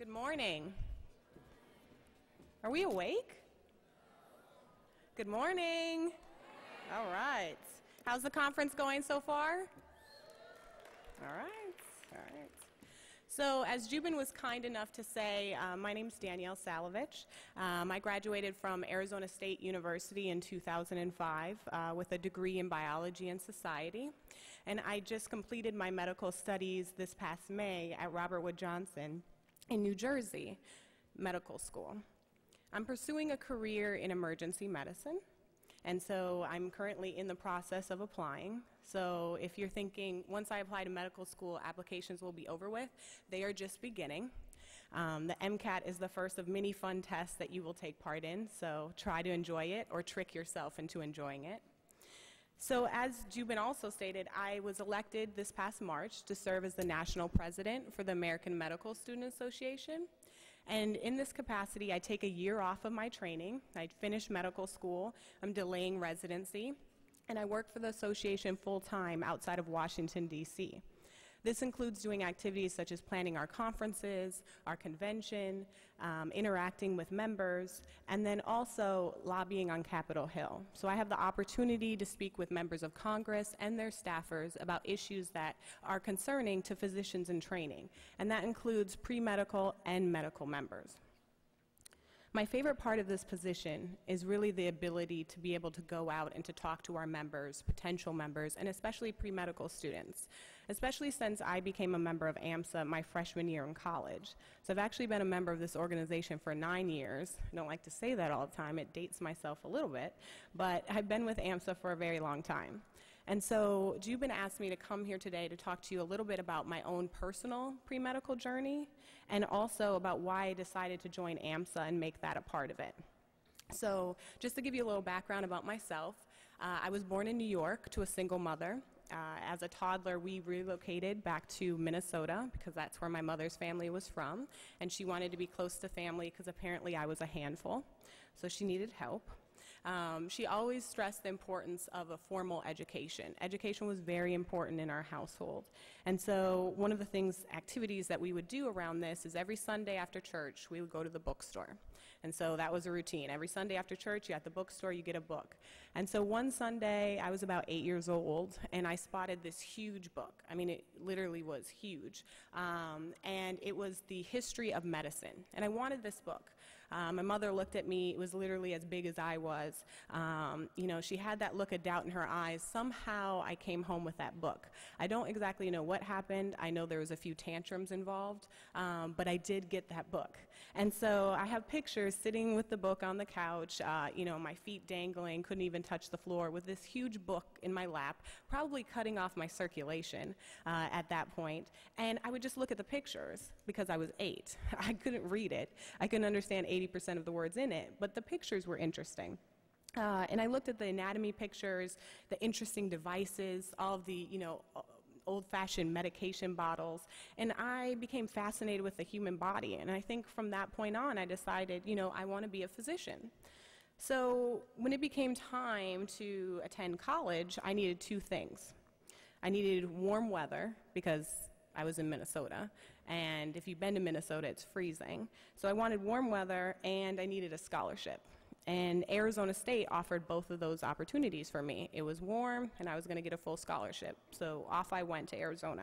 Good morning. Are we awake? Good morning. All right. How's the conference going so far? All right. So as Jubin was kind enough to say, my name's Danielle Salovich. I graduated from Arizona State University in 2005 with a degree in biology and society. And I just completed my medical studies this past May at Robert Wood Johnson in New Jersey Medical School. I'm pursuing a career in emergency medicine. And so I'm currently in the process of applying. So if you're thinking, once I apply to medical school, applications will be over with, they are just beginning. The MCAT is the first of many fun tests that you will take part in, so try to enjoy it or trick yourself into enjoying it. So as Jubin also stated, I was elected this past March to serve as the national president for the American Medical Student Association. And in this capacity, I take a year off of my training. I finished medical school. I'm delaying residency. And I work for the association full-time outside of Washington, D.C. This includes doing activities such as planning our conferences, our convention, interacting with members, and then also lobbying on Capitol Hill. So I have the opportunity to speak with members of Congress and their staffers about issues that are concerning to physicians in training, and that includes pre-medical and medical members. My favorite part of this position is really the ability to be able to go out and to talk to our members, potential members, and especially pre-medical students, especially since I became a member of AMSA my freshman year in college. So I've actually been a member of this organization for 9 years. I don't like to say that all the time. It dates myself a little bit, but I've been with AMSA for a very long time. And so Jubin asked me to come here today to talk to you a little bit about my own personal pre-medical journey and also about why I decided to join AMSA and make that a part of it. So just to give you a little background about myself, I was born in New York to a single mother. As a toddler, we relocated back to Minnesota because that's where my mother's family was from, and she wanted to be close to family because apparently I was a handful, so she needed help. She always stressed the importance of a formal education. Education was very important in our household. And so one of the activities that we would do around this is every Sunday after church, we would go to the bookstore. And so that was a routine. Every Sunday after church, you're at the bookstore, you get a book. And so one Sunday, I was about 8 years old, and I spotted this huge book. I mean, it literally was huge. And it was the history of medicine. And I wanted this book. My mother looked at me. It was literally as big as I was. She had that look of doubt in her eyes. Somehow I came home with that book. I don't exactly know what happened. I know there was a few tantrums involved, but I did get that book. And so I have pictures sitting with the book on the couch, my feet dangling, couldn't even touch the floor with this huge book in my lap, probably cutting off my circulation at that point. And I would just look at the pictures because I was 8. I couldn't read it. I couldn't understand 80% of the words in it, but the pictures were interesting. And I looked at the anatomy pictures, the interesting devices, all of the, old-fashioned medication bottles, and I became fascinated with the human body. And I think from that point on, I decided, I want to be a physician. So when it became time to attend college, I needed 2 things. I needed warm weather because I was in Minnesota, and if you've been to Minnesota, it's freezing. So I wanted warm weather, and I needed a scholarship. And Arizona State offered both of those opportunities for me. It was warm, and I was going to get a full scholarship. So off I went to Arizona.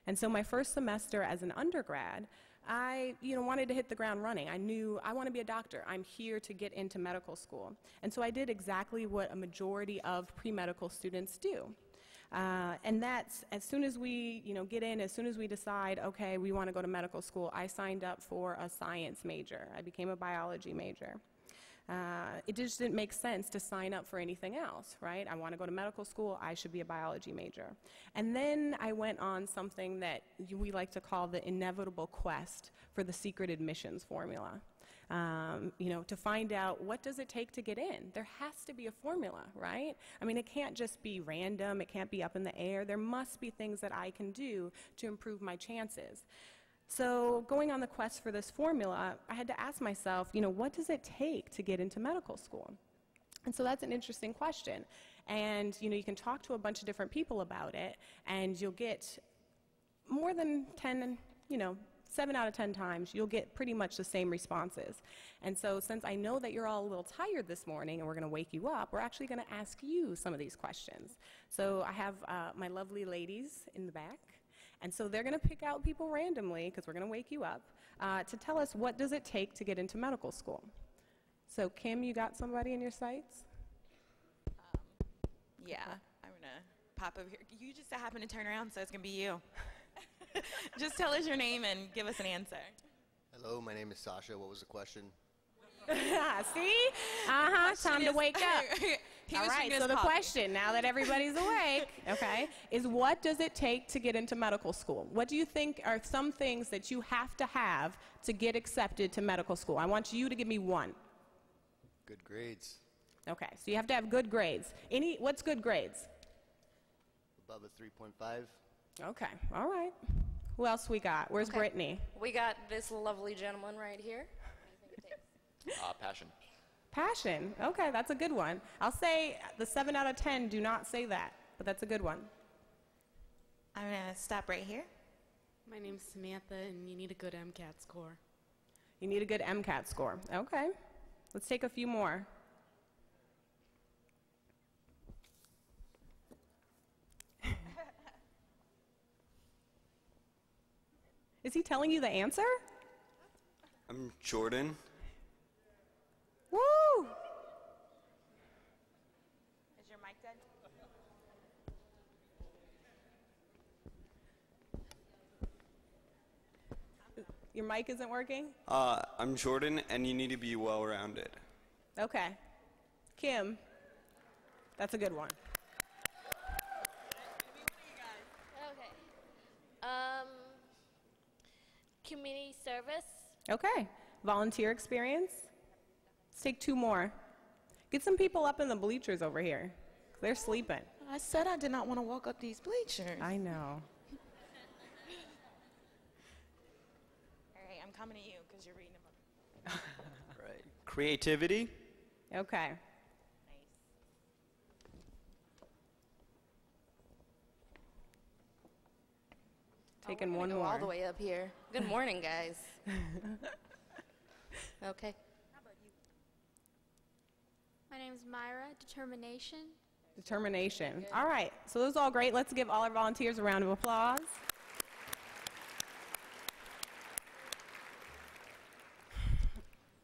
And so my first semester as an undergrad, I wanted to hit the ground running. I knew I want to be a doctor. I'm here to get into medical school. And so I did exactly what a majority of pre-medical students do. And that's as soon as we get in, as soon as we decide, okay, we want to go to medical school, I signed up for a science major. I became a biology major. It just didn't make sense to sign up for anything else, right? I want to go to medical school, I should be a biology major. And then I went on something that we like to call the inevitable quest for the secret admissions formula. To find out what does it take to get in. There has to be a formula, right? I mean, it can't just be random, it can't be up in the air. There must be things that I can do to improve my chances. So going on the quest for this formula, I had to ask myself, what does it take to get into medical school? And so that's an interesting question. And, you can talk to a bunch of different people about it, and you'll get more than 10, 7 out of 10 times, you'll get pretty much the same responses. And so since I know that you're all a little tired this morning and we're going to wake you up, we're actually going to ask you some of these questions. So I have my lovely ladies in the back. And so they're going to pick out people randomly, because we're going to wake you up, to tell us what does it take to get into medical school. So Kim, you got somebody in your sights? Yeah, I'm going to pop over here. You just happen to turn around, so it's going to be you. Just tell us your name and give us an answer. Hello, my name is Sasha. What was the question? See? Time to wake up. All right, so the question, now that everybody's awake, okay, is what does it take to get into medical school? What do you think are some things that you have to get accepted to medical school? I want you to give me one. Good grades. Okay, so you have to have good grades. What's good grades? Above a 3.5. Okay, all right. Who else we got? Where's Brittany? We got this lovely gentleman right here. What do you think it takes? Passion. Passion. Okay, that's a good one. I'll say the 7 out of 10 do not say that, but that's a good one. I'm going to stop right here. My name's Samantha, and you need a good MCAT score. You need a good MCAT score. Okay. Let's take a few more. Is he telling you the answer? I'm Jordan. Woo! Is your mic dead? Your mic isn't working? I'm Jordan, and you need to be well-rounded. Okay. Kim, that's a good one. Okay. Community service. Okay. Volunteer experience. Let's take 2 more. Get some people up in the bleachers over here. They're sleeping. I said I did not want to walk up these bleachers. I know. All right, I'm coming to you because you're reading them up. Right. Creativity. Okay. Nice. Taking we're one gonna go more. all the way up here. Good morning, guys. Okay. My name is Myra. Determination. Determination. All right. So those are all great. Let's give all our volunteers a round of applause.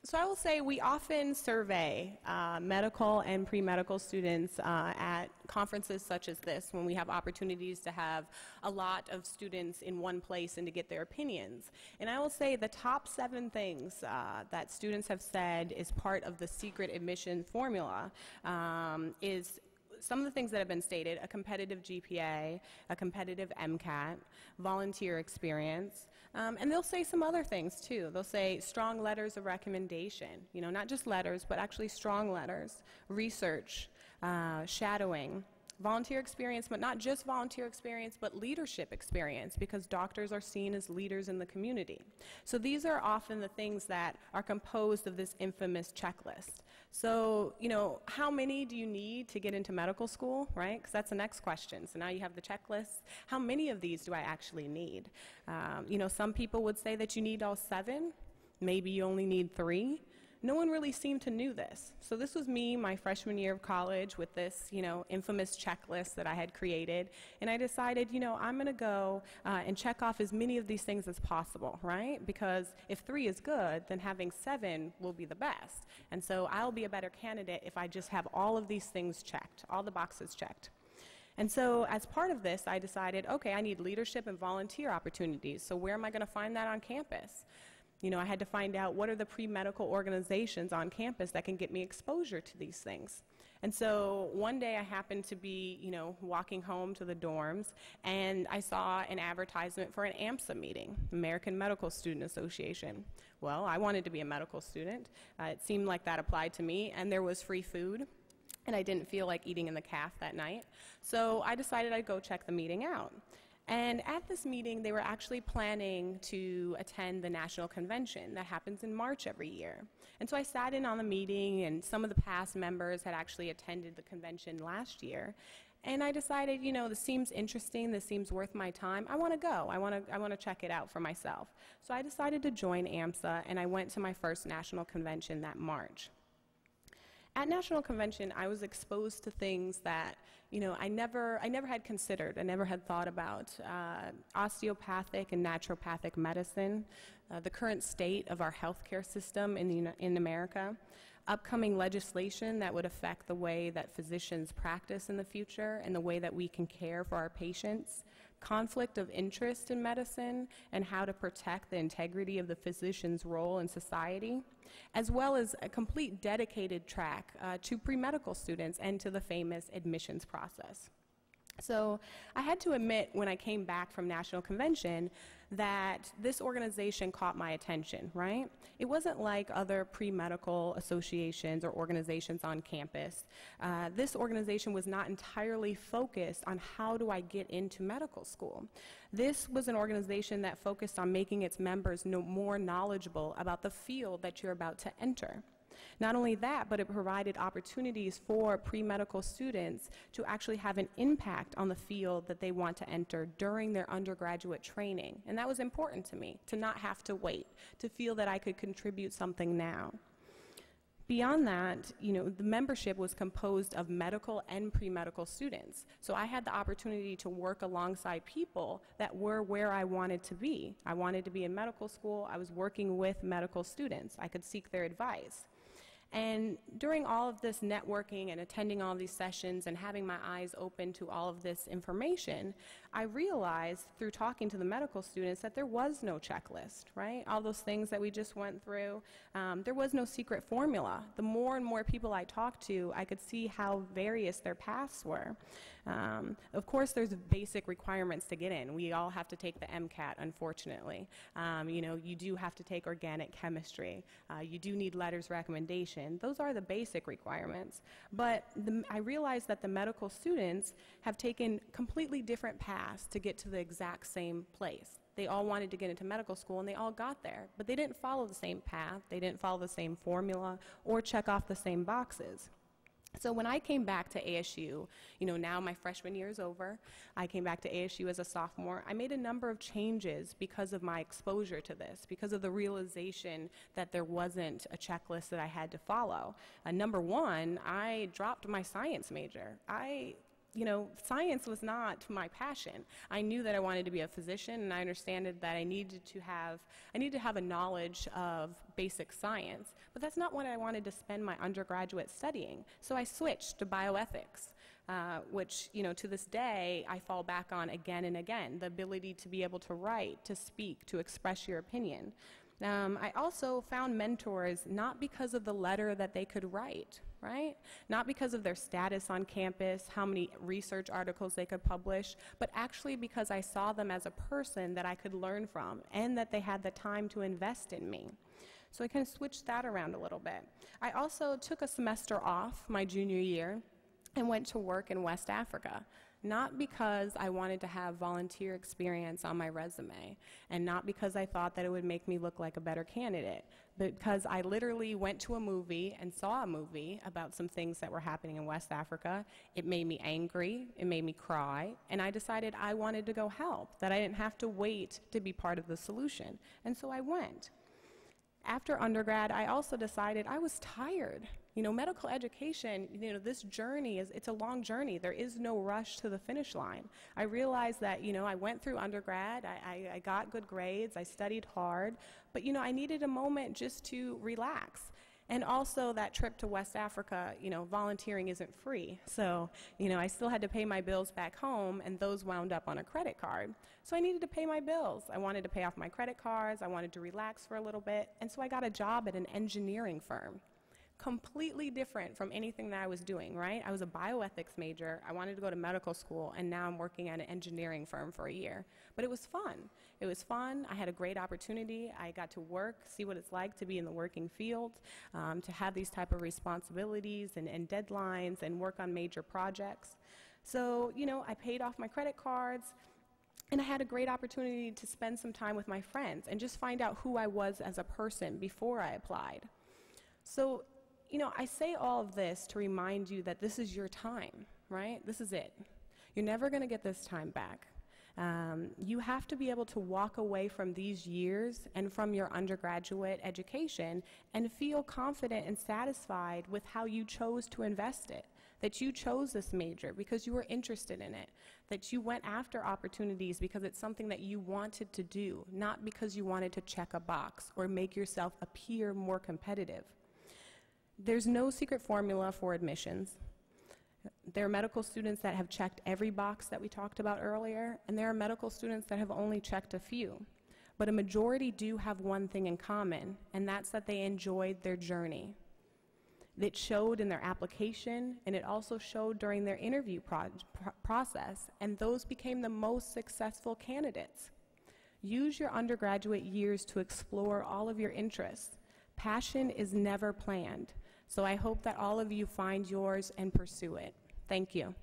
So I will say we often survey medical and pre-medical students at conferences such as this when we have opportunities to have a lot of students in one place and to get their opinions. And I will say the top 7 things that students have said is part of the secret admission formula is some of the things that have been stated: a competitive GPA, a competitive MCAT, volunteer experience, and they'll say some other things too. They'll say strong letters of recommendation, you know, not just letters, but actually strong letters, research, shadowing, volunteer experience, but not just volunteer experience, but leadership experience, because doctors are seen as leaders in the community. So these are often the things that are composed of this infamous checklist. So, you know, how many do you need to get into medical school, right? Because that's the next question. So now you have the checklist. How many of these do I actually need? You know, some people would say that you need all 7. Maybe you only need 3. No one really seemed to know this. So this was me, my freshman year of college, with this, you know, infamous checklist that I had created. And I decided, you know, I'm going to go and check off as many of these things as possible, right? Because if 3 is good, then having 7 will be the best. And so I'll be a better candidate if I just have all of these things checked, all the boxes checked. And so as part of this, I decided, okay, I need leadership and volunteer opportunities. So where am I going to find that on campus? You know, I had to find out what are the pre-medical organizations on campus that can get me exposure to these things. And so one day I happened to be, you know, walking home to the dorms, and I saw an advertisement for an AMSA meeting, American Medical Student Association. Well, I wanted to be a medical student. It seemed like that applied to me, and there was free food, and I didn't feel like eating in the caf that night. So I decided I'd go check the meeting out. And at this meeting, they were actually planning to attend the national convention that happens in March every year. And so I sat in on the meeting, and some of the past members had actually attended the convention last year. And I decided, you know, this seems interesting, this seems worth my time. I want to go. I want to check it out for myself. So I decided to join AMSA, and I went to my first national convention that March. At National Convention, I was exposed to things that, you know, I never had considered, I never had thought about. Osteopathic and naturopathic medicine, the current state of our healthcare system in America, upcoming legislation that would affect the way that physicians practice in the future and the way that we can care for our patients, conflict of interest in medicine and how to protect the integrity of the physician's role in society, as well as a complete dedicated track to pre-medical students and to the famous admissions process. So I had to admit when I came back from National Convention that this organization caught my attention, right? It wasn't like other pre-medical associations or organizations on campus. This organization was not entirely focused on how do I get into medical school. This was an organization that focused on making its members more knowledgeable about the field that you're about to enter. Not only that, but it provided opportunities for pre-medical students to actually have an impact on the field that they want to enter during their undergraduate training. And that was important to me, to not have to wait, to feel that I could contribute something now. Beyond that, you know, the membership was composed of medical and pre-medical students. So I had the opportunity to work alongside people that were where I wanted to be. I wanted to be in medical school. I was working with medical students. I could seek their advice. And during all of this networking and attending all these sessions and having my eyes open to all of this information, I realized through talking to the medical students that there was no checklist, right? All those things that we just went through, there was no secret formula. The more and more people I talked to, I could see how various their paths were. Of course, there's basic requirements to get in. We all have to take the MCAT, unfortunately. You know, you do have to take organic chemistry. You do need letters recommendation. Those are the basic requirements. But I realized that the medical students have taken completely different paths to get to the exact same place. They all wanted to get into medical school, and they all got there. But they didn't follow the same path. They didn't follow the same formula or check off the same boxes. So when I came back to ASU, you know, now my freshman year is over, I came back to ASU as a sophomore, I made a number of changes because of my exposure to this, because of the realization that there wasn't a checklist that I had to follow. Number one, I dropped my science major. You know, science was not my passion. I knew that I wanted to be a physician, and I understood that I needed to have a knowledge of basic science, but that's not what I wanted to spend my undergraduate studying. So I switched to bioethics, which, you know, to this day I fall back on again and again, the ability to be able to write, to speak, to express your opinion. I also found mentors not because of the letter that they could write, right? Not because of their status on campus, how many research articles they could publish, but actually because I saw them as a person that I could learn from and that they had the time to invest in me. So I kind of switched that around a little bit. I also took a semester off my junior year and went to work in West Africa. Not because I wanted to have volunteer experience on my resume, and not because I thought that it would make me look like a better candidate, but because I literally went to a movie and saw a movie about some things that were happening in West Africa. It made me angry, it made me cry, and I decided I wanted to go help, that I didn't have to wait to be part of the solution, and so I went. After undergrad, I also decided I was tired. You know, medical education, you know, this journey it's a long journey. There is no rush to the finish line. I realized that, you know, I went through undergrad, I got good grades, I studied hard, but, you know, I needed a moment just to relax. And also that trip to West Africa, you know, volunteering isn't free. So, you know, I still had to pay my bills back home, and those wound up on a credit card. So I needed to pay my bills. I wanted to pay off my credit cards. I wanted to relax for a little bit. And so I got a job at an engineering firm. Completely different from anything that I was doing, right? I was a bioethics major. I wanted to go to medical school, and now I'm working at an engineering firm for a year. But it was fun. It was fun. I had a great opportunity. I got to work, see what it's like to be in the working field, to have these type of responsibilities and deadlines and work on major projects. So, you know, I paid off my credit cards, and I had a great opportunity to spend some time with my friends and just find out who I was as a person before I applied. So, you know, I say all of this to remind you that this is your time, right? This is it. You're never going to get this time back. You have to be able to walk away from these years and from your undergraduate education and feel confident and satisfied with how you chose to invest it, that you chose this major because you were interested in it, that you went after opportunities because it's something that you wanted to do, not because you wanted to check a box or make yourself appear more competitive. There's no secret formula for admissions. There are medical students that have checked every box that we talked about earlier, and there are medical students that have only checked a few. But a majority do have one thing in common, and that's that they enjoyed their journey. It showed in their application, and it also showed during their interview process, and those became the most successful candidates. Use your undergraduate years to explore all of your interests. Passion is never planned. So I hope that all of you find yours and pursue it. Thank you.